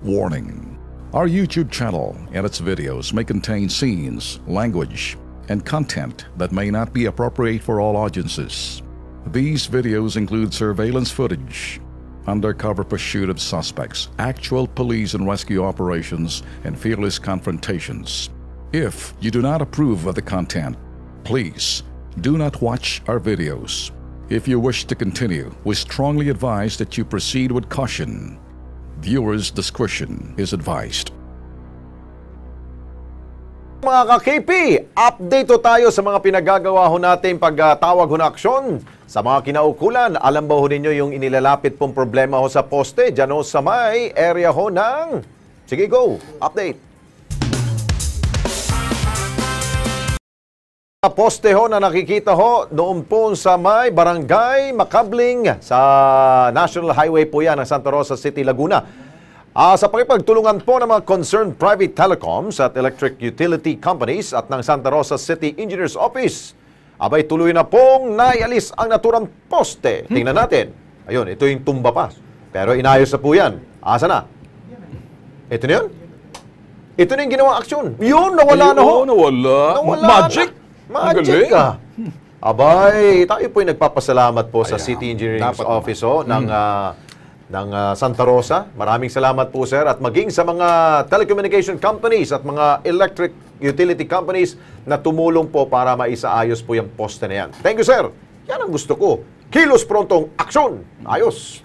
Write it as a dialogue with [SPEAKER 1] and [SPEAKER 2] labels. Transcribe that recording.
[SPEAKER 1] Warning: our YouTube channel and its videos may contain scenes, language, and content that may not be appropriate for all audiences. These videos include surveillance footage, undercover pursuit of suspects, actual police and rescue operations, and fearless confrontations. If you do not approve of the content, please do not watch our videos. If you wish to continue, we strongly advise that you proceed with caution. Viewers' discretion is advised.
[SPEAKER 2] Mga ka-KP, update ho tayo sa mga pinagagawa ho natin pagtawag ho na aksyon sa mga kinaukulan. Alam ba ho ninyo yung inilalapit pong problema ho sa poste dyan ho sa may area ho ng... Sige, go! Update! Poste ho na nakikita ho noon po sa may Barangay Makabling sa National Highway po yan ng Santa Rosa City, Laguna. Sa pakipagtulungan po ng mga concerned private telecoms at electric utility companies at ng Santa Rosa City Engineers Office, abay tuloy na pong naialis ang naturang poste. Tingnan natin. Ayun, ito yung tumba pa. Pero inayos na po yan. Asa na? Ito na yun? Ito na yung ginawang aksyon. Yun, nawala na ho.
[SPEAKER 3] Nawala.
[SPEAKER 2] Magic! Magic ka. Abay, tayo po yung nagpapasalamat po sa City Engineering Office ng Santa Rosa. Maraming salamat po, sir. At maging sa mga telecommunication companies at mga electric utility companies na tumulong po para maisaayos po yung poste na yan. Thank you, sir. Yan ang gusto ko. Kilos prontong aksyon. Ayos.